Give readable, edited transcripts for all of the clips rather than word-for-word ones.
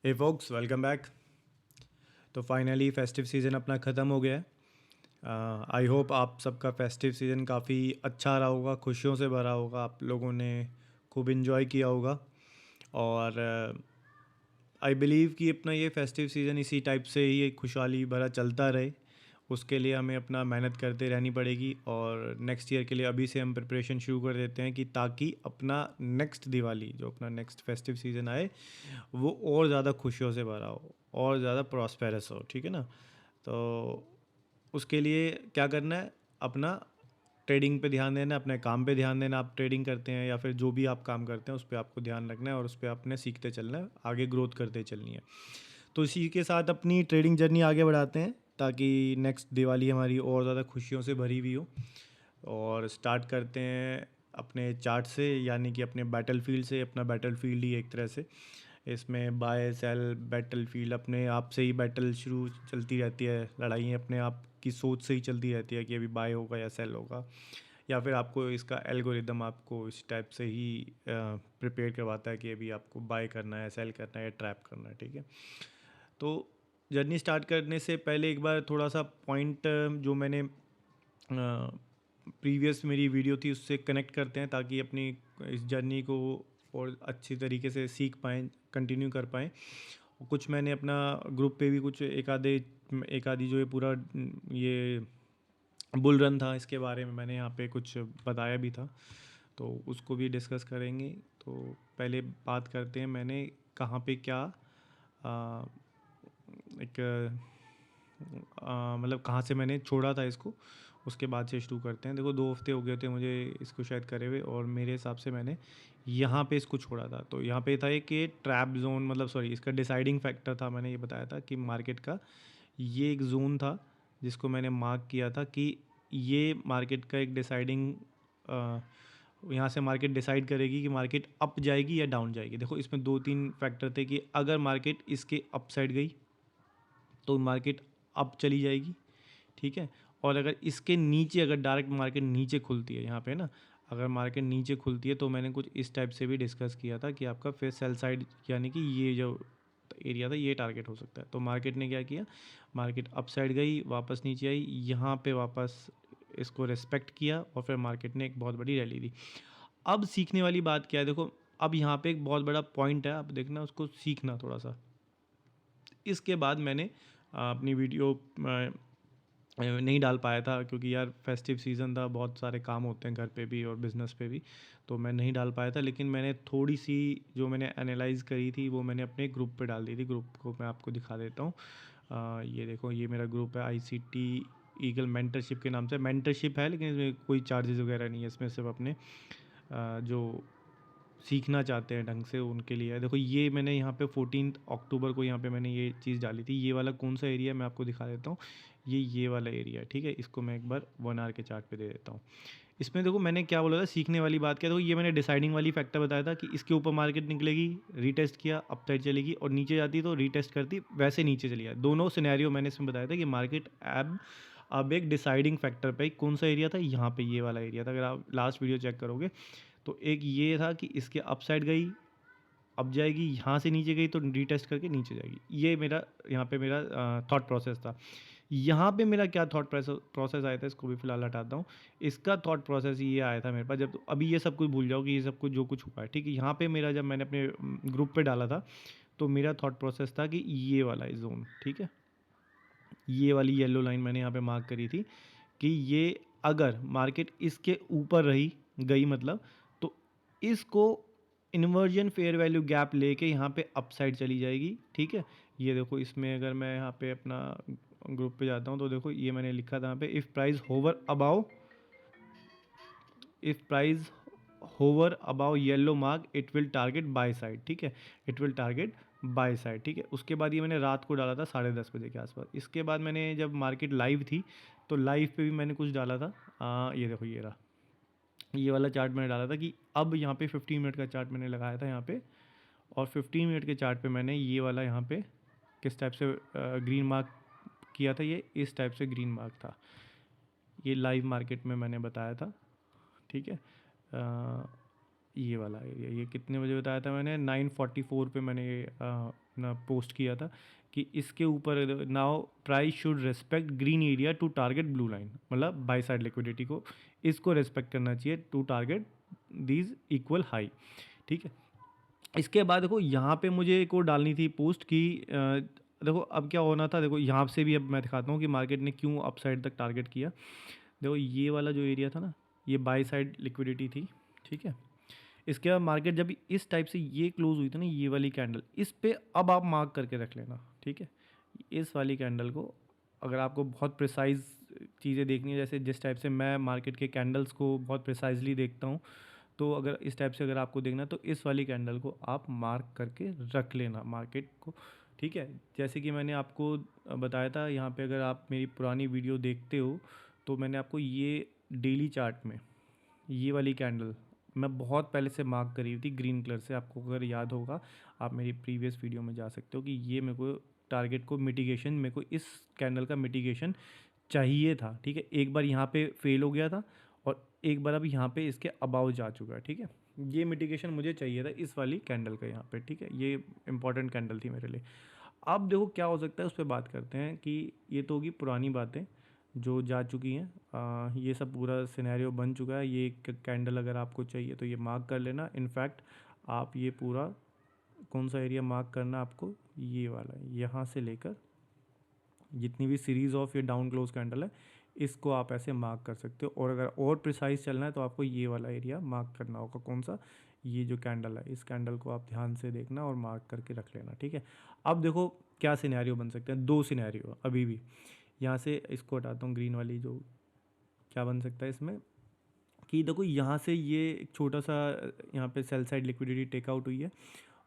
हे focus, welcome back. तो finally festive season अपना ख़त्म हो गया है। आई होप आप सबका फेस्टिव सीज़न काफ़ी अच्छा रहा होगा, खुशियों से भरा होगा, आप लोगों ने खूब इन्जॉय किया होगा। और आई बिलीव कि अपना ये फेस्टिव सीज़न इसी टाइप से ही एक खुशहाली भरा चलता रहे, उसके लिए हमें अपना मेहनत करते रहनी पड़ेगी। और नेक्स्ट ईयर के लिए अभी से हम प्रिपरेशन शुरू कर देते हैं कि ताकि अपना नेक्स्ट दिवाली, जो अपना नेक्स्ट फेस्टिव सीज़न आए, वो और ज़्यादा खुशियों से भरा हो और ज़्यादा प्रॉस्पेरस हो। ठीक है ना? तो उसके लिए क्या करना है, अपना ट्रेडिंग पे ध्यान देना है, अपने काम पे ध्यान देना। आप ट्रेडिंग करते हैं या फिर जो भी आप काम करते हैं उस पर आपको ध्यान रखना है और उस पर आपने सीखते चलना है, आगे ग्रोथ करते चलनी है। तो इसी के साथ अपनी ट्रेडिंग जर्नी आगे बढ़ाते हैं ताकि नेक्स्ट दिवाली हमारी और ज़्यादा खुशियों से भरी हुई हो। और स्टार्ट करते हैं अपने चार्ट से, यानी कि अपने बैटल फील्ड से। अपना बैटल फील्ड ही एक तरह से, इसमें बाय सेल बैटल फील्ड अपने आप से ही बैटल शुरू चलती रहती है। लड़ाई अपने आप की सोच से ही चलती रहती है कि अभी बाय होगा या सेल होगा, या फिर आपको इसका एल्गोरिदम आपको इस टाइप से ही प्रिपेयर करवाता है कि अभी आपको बाय करना है, सेल करना है या ट्रैप करना है। ठीक है? तो जर्नी स्टार्ट करने से पहले एक बार थोड़ा सा पॉइंट जो मैंने प्रीवियस मेरी वीडियो थी उससे कनेक्ट करते हैं, ताकि अपनी इस जर्नी को और अच्छी तरीके से सीख पाएँ, कंटिन्यू कर पाएँ। और कुछ मैंने अपना ग्रुप पे भी कुछ एक आधी जो ये पूरा ये बुल रन था, इसके बारे में मैंने यहाँ पे कुछ बताया भी था, तो उसको भी डिस्कस करेंगे। तो पहले बात करते हैं मैंने कहाँ पे क्या आ, एक मतलब कहाँ से मैंने छोड़ा था इसको, उसके बाद से शुरू करते हैं। देखो 2 हफ्ते हो गए थे मुझे इसको शायद करे हुए, और मेरे हिसाब से मैंने यहाँ पे इसको छोड़ा था। तो यहाँ पे था कि ट्रैप जोन, मतलब सॉरी, इसका डिसाइडिंग फैक्टर था। मैंने ये बताया था कि मार्केट का ये एक जोन था जिसको मैंने मार्क किया था कि ये मार्केट का एक डिसाइडिंग, यहाँ से मार्केट डिसाइड करेगी कि मार्केट अप जाएगी या डाउन जाएगी। देखो इसमें 2-3 फैक्टर थे कि अगर मार्केट इसके अप साइड गई तो मार्केट अप चली जाएगी। ठीक है? और अगर इसके नीचे, अगर डायरेक्ट मार्केट नीचे खुलती है यहाँ पे ना, अगर मार्केट नीचे खुलती है तो मैंने कुछ इस टाइप से भी डिस्कस किया था कि आपका फिर सेल साइड, यानी कि ये जो एरिया था ये टारगेट हो सकता है। तो मार्केट ने क्या किया, मार्केट अप साइड गई, वापस नीचे आई, यहाँ पे वापस इसको रेस्पेक्ट किया और फिर मार्केट ने एक बहुत बड़ी रैली दी। अब सीखने वाली बात क्या है, देखो अब यहाँ पे एक बहुत बड़ा पॉइंट है, आप देखना उसको सीखना थोड़ा सा। इसके बाद मैंने अपनी वीडियो नहीं डाल पाया था क्योंकि यार फेस्टिव सीज़न था, बहुत सारे काम होते हैं घर पे भी और बिज़नेस पे भी, तो मैं नहीं डाल पाया था। लेकिन मैंने थोड़ी सी जो मैंने एनालाइज़ करी थी वो मैंने अपने ग्रुप पे डाल दी थी। ग्रुप को मैं आपको दिखा देता हूँ। ये देखो, ये मेरा ग्रुप है ICT ईगल मेंटरशिप के नाम से। मेंटरशिप है लेकिन इसमें कोई चार्जेस वगैरह नहीं है, इसमें सिर्फ अपने जो सीखना चाहते हैं ढंग से उनके लिए है। देखो ये मैंने यहाँ पे 14 अक्टूबर को यहाँ पे मैंने ये चीज़ डाली थी। ये वाला कौन सा एरिया है मैं आपको दिखा देता हूँ। ये वाला एरिया है। ठीक है? इसको मैं एक बार 1 आवर के चार्ट पे दे देता हूँ। इसमें देखो मैंने क्या बोला था, सीखने वाली बात क्या, देखो ये मैंने डिसाइडिंग वाली फैक्टर बताया था कि इसके ऊपर मार्केट निकलेगी, रीटेस्ट किया, अप साइड चलेगी, और नीचे जाती तो रीटेस्ट करती, वैसे नीचे चली जाए। दोनों सिनेरियो मैंने इसमें बताया था कि मार्केट अब एक डिसाइडिंग फैक्टर पे, कौन सा एरिया था, यहाँ पे ये वाला एरिया था। अगर आप लास्ट वीडियो चेक करोगे तो एक ये था कि इसके अप साइड गई, अब जाएगी, यहाँ से नीचे गई तो रीटेस्ट करके नीचे जाएगी। ये मेरा यहाँ पे मेरा थॉट प्रोसेस था। यहाँ पे मेरा क्या थॉट प्रोसेस आया था, इसको भी फिलहाल हटाता हूँ। इसका थॉट प्रोसेस ये आया था मेरे पास, जब अभी ये सब कुछ भूल जाओ कि ये सब कुछ जो कुछ हुआ है। ठीक है? यहाँ पे मेरा, जब मैंने अपने ग्रुप पे डाला था तो मेरा थॉट प्रोसेस था कि ये वाला है जोन। ठीक है? ये वाली येलो लाइन मैंने यहाँ पे मार्क करी थी कि ये अगर मार्केट इसके ऊपर रही गई, मतलब तो इसको इन्वर्जन फेयर वैल्यू गैप लेके यहाँ पे अपसाइड चली जाएगी। ठीक है? ये देखो, इसमें अगर मैं यहाँ पे अपना ग्रुप पे जाता हूँ तो देखो ये मैंने लिखा था यहाँ पे, if price hover above yellow mark it will target buy side. ठीक है? It will target buy side. ठीक है? उसके बाद ये मैंने रात को डाला था 10:30 बजे के आसपास। इसके बाद मैंने, जब मार्केट लाइव थी तो लाइव पे भी मैंने कुछ डाला था। ये देखो, ये रहा, ये वाला चार्ट मैंने डाला था कि अब यहाँ पे 15 मिनट का चार्ट मैंने लगाया था यहाँ पे, और 15 मिनट के चार्ट पे मैंने ये वाला यहाँ पे किस टाइप से ग्रीन मार्क किया था, ये इस टाइप से ग्रीन मार्क था। ये लाइव मार्केट में मैंने बताया था। ठीक है? ये वाला एरिया, ये कितने बजे बताया था मैंने, 9:44 पे मैंने ये ना पोस्ट किया था कि इसके ऊपर now price should respect green area to target blue line, मतलब बाई साइड लिक्विडिटी को इसको रेस्पेक्ट करना चाहिए to target these equal high. ठीक है, इसके बाद देखो यहाँ पे मुझे एक और डालनी थी पोस्ट कि देखो अब क्या होना था, देखो यहाँ से भी अब मैं दिखाता हूँ कि मार्केट ने क्यों अपसाइड तक टारगेट किया। देखो ये वाला जो एरिया था ना, ये बाई साइड लिक्विडिटी थी। ठीक है, इसके बाद मार्केट जब इस टाइप से ये क्लोज हुई थी ना, ये वाली कैंडल, इस पे अब आप मार्क करके रख लेना। ठीक है, इस वाली कैंडल को अगर आपको बहुत प्रिसाइज चीज़ें देखनी है, जैसे जिस टाइप से मैं मार्केट के कैंडल्स को बहुत प्रिसाइजली देखता हूँ, तो अगर इस टाइप से अगर आपको देखना है तो इस वाली कैंडल को आप मार्क करके रख लेना मार्केट को। ठीक है, जैसे कि मैंने आपको बताया था, यहाँ पे अगर आप मेरी पुरानी वीडियो देखते हो तो मैंने आपको ये डेली चार्ट में ये वाली कैंडल मैं बहुत पहले से मार्क करी हुई थी ग्रीन कलर से। आपको अगर याद होगा आप मेरी प्रीवियस वीडियो में जा सकते हो कि ये मेरे को टारगेट को मिटिगेशन, मेरे को इस कैंडल का मिटिगेशन चाहिए था। ठीक है, एक बार यहाँ पे फेल हो गया था और एक बार अब यहाँ पे इसके अबाव जा चुका है। ठीक है, ये मिटिगेशन मुझे चाहिए था इस वाली कैंडल का यहाँ पे। ठीक है, ये इंपॉर्टेंट कैंडल थी मेरे लिए। अब देखो क्या हो सकता है उस पर बात करते हैं कि ये तो होगी पुरानी बातें जो जा चुकी हैं। ये सब पूरा सिनेरियो बन चुका है। ये कैंडल अगर आपको चाहिए तो ये मार्क कर लेना। इनफैक्ट आप ये पूरा कौन सा एरिया मार्क करना आपको, ये वाला यहाँ से लेकर जितनी भी सीरीज़ ऑफ ये डाउन क्लोज कैंडल है इसको आप ऐसे मार्क कर सकते हो। और अगर और प्रिसाइज चलना है तो आपको ये वाला एरिया मार्क करना होगा। कौन सा, ये जो कैंडल है, इस कैंडल को आप ध्यान से देखना और मार्क करके रख लेना। ठीक है, अब देखो क्या सिनेरियो बन सकते हैं, दो सिनेरियो अभी भी। यहाँ से इसको हटाता हूँ ग्रीन वाली, जो क्या बन सकता है इसमें कि देखो यहाँ से ये एक छोटा सा यहाँ पे सेल साइड लिक्विडिटी टेकआउट हुई है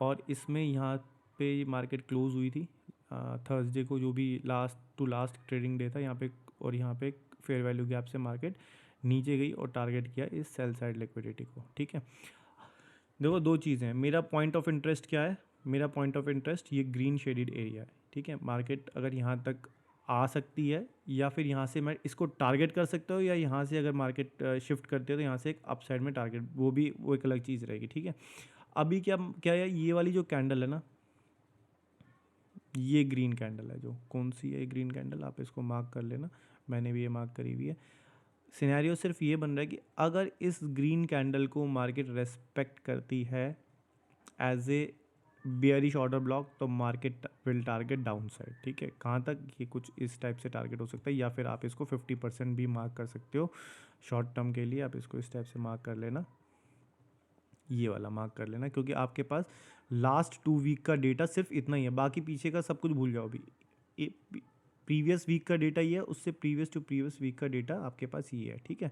और इसमें यहाँ पे मार्केट क्लोज हुई थी थर्सडे को, जो भी last to last trading day था यहाँ पे। और यहाँ पे फेयर वैल्यू गैप से मार्केट नीचे गई और टारगेट किया इस सेल साइड लिक्विडिटी को। ठीक है, देखो दो चीज़ें हैं। मेरा पॉइंट ऑफ इंटरेस्ट क्या है, मेरा पॉइंट ऑफ इंटरेस्ट ये ग्रीन शेडेड एरिया है। ठीक है, मार्केट अगर यहाँ तक आ सकती है या फिर यहाँ से मैं इसको टारगेट कर सकता हूँ, या यहाँ से अगर मार्केट शिफ्ट करते हो तो यहाँ से एक अपसाइड में टारगेट, वो एक अलग चीज़ रहेगी। ठीक है, अभी क्या क्या है, ये वाली जो कैंडल है ना, ये ग्रीन कैंडल है, जो कौन सी है ग्रीन कैंडल, आप इसको मार्क कर लेना। मैंने भी ये मार्क करी हुई है। सिनेरियो सिर्फ ये बन रहा है कि अगर इस ग्रीन कैंडल को मार्केट रेस्पेक्ट करती है as a bearish order block, तो market will target down side. ठीक है, कहाँ तक, ये कुछ इस टाइप से टारगेट हो सकता है, या फिर आप इसको 50% भी मार्क कर सकते हो शॉर्ट टर्म के लिए। आप इसको इस टाइप से मार्क कर लेना, ये वाला मार्क कर लेना, क्योंकि आपके पास लास्ट 2 वीक का डेटा सिर्फ इतना ही है, बाकी पीछे का सब कुछ भूल जाओ। अभी प्रीवियस वीक का डेटा ये है, उससे प्रीवियस टू प्रीवियस वीक का डेटा आपके पास ये है। ठीक है,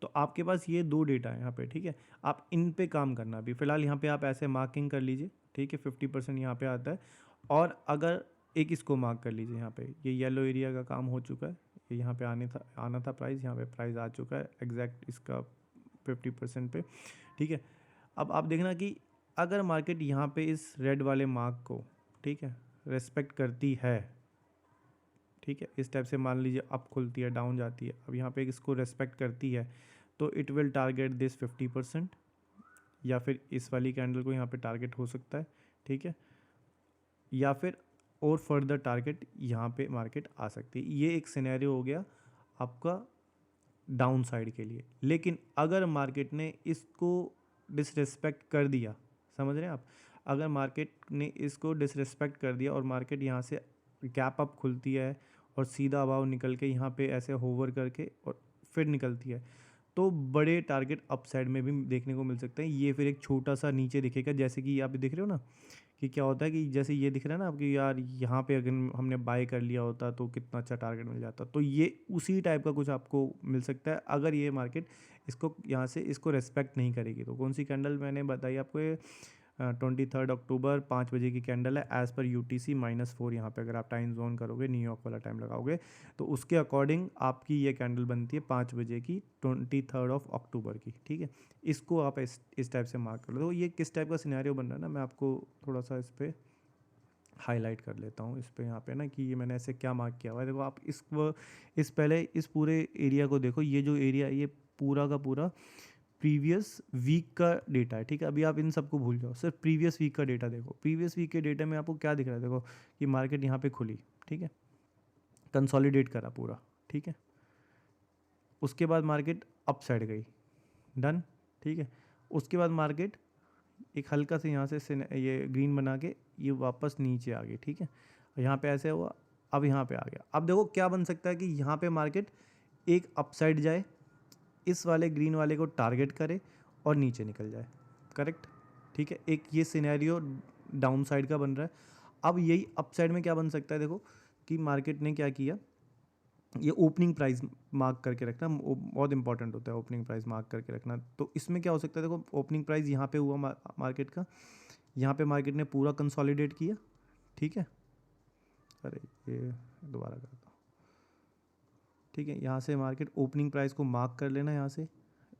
तो आपके पास ये दो डेटा है यहाँ पे। ठीक है, आप इन पे काम करना। अभी फ़िलहाल यहाँ पे आप ऐसे मार्किंग कर लीजिए। ठीक है, 50% यहाँ पे आता है। और अगर एक इसको मार्क कर लीजिए, यहाँ पे ये येलो एरिया का काम हो चुका है, ये यहाँ पे आना था प्राइस, यहाँ पे प्राइस आ चुका है एग्जैक्ट इसका 50% पे। ठीक है, अब आप देखना कि अगर मार्केट यहाँ पे इस रेड वाले मार्क को, ठीक है, रेस्पेक्ट करती है। ठीक है, इस टाइप से मान लीजिए अप खुलती है, डाउन जाती है, अब यहाँ पे इसको रेस्पेक्ट करती है तो इट विल टारगेट दिस 50%, या फिर इस वाली कैंडल को यहाँ पे टारगेट हो सकता है। ठीक है, या फिर और फर्दर टारगेट यहाँ पे मार्केट आ सकती है। ये एक सिनेरियो हो गया आपका डाउन साइड के लिए। लेकिन अगर मार्केट ने इसको डिसरिस्पेक्ट कर दिया, समझ रहे हैं आप, अगर मार्केट ने इसको डिसरिस्पेक्ट कर दिया और मार्केट यहाँ से गैप अप खुलती है और सीधा अबाव निकल के यहाँ पे ऐसे होवर करके और फिर निकलती है, तो बड़े टारगेट अपसाइड में भी देखने को मिल सकते हैं। ये फिर एक छोटा सा नीचे दिखेगा, जैसे कि आप देख रहे हो ना कि क्या होता है कि जैसे ये दिख रहा है ना आपकी, यार यहाँ पे अगर हमने बाय कर लिया होता तो कितना अच्छा टारगेट मिल जाता, तो ये उसी टाइप का कुछ आपको मिल सकता है अगर ये मार्केट इसको यहाँ से इसको रेस्पेक्ट नहीं करेगी। तो कौन सी कैंडल मैंने बताई आपको, ये 23 अक्टूबर 5 बजे की कैंडल है एज़ पर UTC -4। यहाँ पे अगर आप टाइम जोन करोगे, न्यूयॉर्क वाला टाइम लगाओगे, तो उसके अकॉर्डिंग आपकी ये कैंडल बनती है 5 बजे की 23 अक्टूबर की। ठीक है, इसको आप इस टाइप से मार्क कर लो। तो ये किस टाइप का सिनेरियो बन रहा है ना, मैं आपको थोड़ा सा इस पर हाईलाइट कर लेता हूँ। इस पे यहाँ पे ना कि ये मैंने ऐसे क्या मार्क किया हुआ है, देखो आप इस पहले इस पूरे एरिया को देखो। ये जो एरिया है ये पूरा का पूरा प्रीवियस वीक का डेटा है, ठीक है। अभी आप इन सबको भूल जाओ, सिर्फ प्रीवियस वीक का डेटा देखो। प्रीवियस वीक के डेटा में आपको क्या दिख रहा है, देखो कि मार्केट यहाँ पे खुली, ठीक है, कंसोलिडेट करा पूरा, ठीक है। उसके बाद मार्केट अप साइड गई, डन, ठीक है। उसके बाद मार्केट एक हल्का से यहाँ से ये ग्रीन बना के ये वापस नीचे आ गई, ठीक है। यहाँ पे ऐसे हुआ, अब यहाँ पे आ गया। अब देखो क्या बन सकता है कि यहाँ पे मार्केट एक अपसाइड जाए, इस वाले ग्रीन वाले को टारगेट करे और नीचे निकल जाए, करेक्ट, ठीक है। एक ये सिनेरियो डाउन साइड का बन रहा है। अब यही अपसाइड में क्या बन सकता है, देखो कि मार्केट ने क्या किया, ये ओपनिंग प्राइस मार्क करके रखना बहुत इंपॉर्टेंट होता है, ओपनिंग प्राइस मार्क करके रखना। तो इसमें क्या हो सकता है, देखो ओपनिंग प्राइस यहाँ पे हुआ मार्केट का, यहाँ पे मार्केट ने पूरा कंसोलिडेट किया, ठीक है। अरे ये दोबारा करता हूँ, ठीक है। यहाँ से मार्केट ओपनिंग प्राइस को मार्क कर लेना, यहाँ से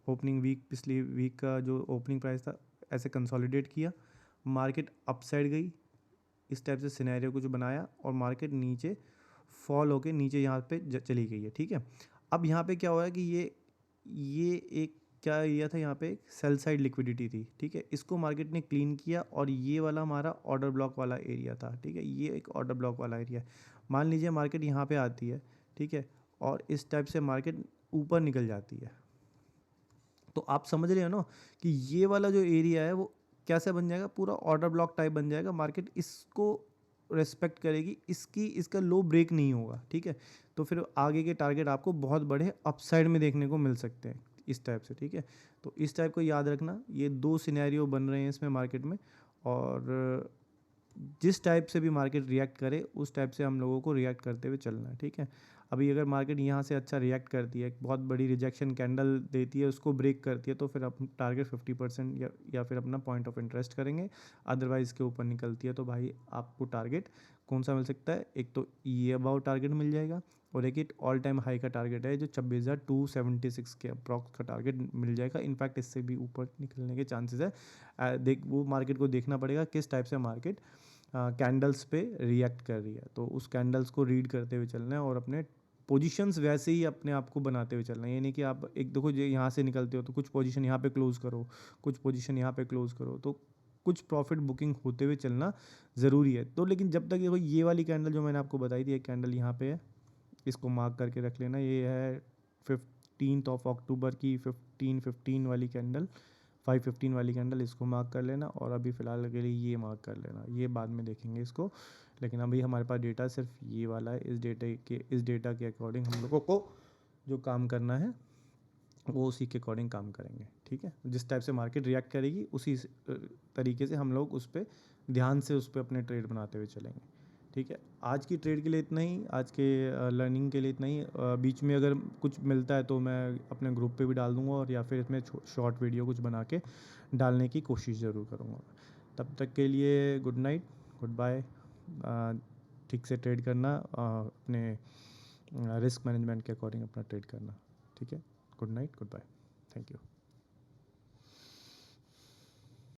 ओपनिंग वीक, पिछली वीक का जो ओपनिंग प्राइस था, ऐसे कंसोलिडेट किया, मार्केट अपसाइड गई, इस टाइप से सिनेरियो कुछ बनाया और मार्केट नीचे फॉल होके नीचे यहाँ पे चली गई है, ठीक है। अब यहाँ पे क्या हुआ है कि ये एक क्या एरिया था, यहाँ पे सेल साइड लिक्विडिटी थी, ठीक है। इसको मार्केट ने क्लीन किया और ये वाला हमारा ऑर्डर ब्लॉक वाला एरिया था, ठीक है। ये एक ऑर्डर ब्लॉक वाला एरिया है। मान लीजिए मार्केट यहाँ पे आती है, ठीक है, और इस टाइप से मार्केट ऊपर निकल जाती है, तो आप समझ रहे हो ना कि ये वाला जो एरिया है वो कैसे बन जाएगा, पूरा ऑर्डर ब्लॉक टाइप बन जाएगा। मार्केट इसको रेस्पेक्ट करेगी, इसका लो ब्रेक नहीं होगा, ठीक है। तो फिर आगे के टारगेट आपको बहुत बड़े अपसाइड में देखने को मिल सकते हैं इस टाइप से, ठीक है। तो इस टाइप को याद रखना, ये दो सिनेरियो बन रहे हैं इसमें मार्केट में, और जिस टाइप से भी मार्केट रिएक्ट करे उस टाइप से हम लोगों को रिएक्ट करते हुए चलना है, ठीक है। अभी अगर मार्केट यहाँ से अच्छा रिएक्ट करती है, बहुत बड़ी रिजेक्शन कैंडल देती है, उसको ब्रेक करती है, तो फिर आप टारगेट 50% या फिर अपना पॉइंट ऑफ इंटरेस्ट करेंगे। अदरवाइज इसके ऊपर निकलती है तो भाई आपको टारगेट कौन सा मिल सकता है, एक तो ये अबाउ टारगेट मिल जाएगा, और एक ऑल टाइम हाई का टारगेट है जो 26,276 के अप्रॉक्स का टारगेट मिल जाएगा। इनफैक्ट इससे भी ऊपर निकलने के चांसेस है। वो मार्केट को देखना पड़ेगा किस टाइप से मार्केट कैंडल्स पे रिएक्ट कर रही है, तो उस कैंडल्स को रीड करते हुए चलना है और अपने पोजीशंस वैसे ही अपने आप को बनाते हुए चलना है। ये नहीं कि आप एक देखो यहाँ से निकलते हो तो कुछ पोजीशन यहाँ पे क्लोज करो, कुछ पोजीशन यहाँ पे क्लोज करो, तो कुछ प्रॉफिट बुकिंग होते हुए चलना ज़रूरी है। तो लेकिन जब तक देखो ये वाली कैंडल जो मैंने आपको बताई थी, एक कैंडल यहाँ पे है, इसको मार्क करके रख लेना, ये है 15 अक्टूबर की 15 वाली कैंडल, 5:15 वाली कैंडल, इसको मार्क कर लेना। और अभी फ़िलहाल के लिए ये मार्क कर लेना, ये बाद में देखेंगे इसको, लेकिन अभी हमारे पास डेटा सिर्फ ये वाला है। इस डेटा के अकॉर्डिंग हम लोगों को जो काम करना है वो उसी के अकॉर्डिंग काम करेंगे, ठीक है। जिस टाइप से मार्केट रिएक्ट करेगी उसी तरीके से हम लोग उस पर ध्यान से उस पर अपने ट्रेड बनाते हुए चलेंगे, ठीक है। आज की ट्रेड के लिए इतना ही, आज के लर्निंग के लिए इतना ही। बीच में अगर कुछ मिलता है तो मैं अपने ग्रुप पे भी डाल दूँगा, और या फिर इसमें शॉर्ट वीडियो कुछ बना के डालने की कोशिश ज़रूर करूँगा। तब तक के लिए गुड नाइट, गुड बाय। ठीक से ट्रेड करना, अपने रिस्क मैनेजमेंट के अकॉर्डिंग अपना ट्रेड करना, ठीक है। Good night, goodbye, thank you.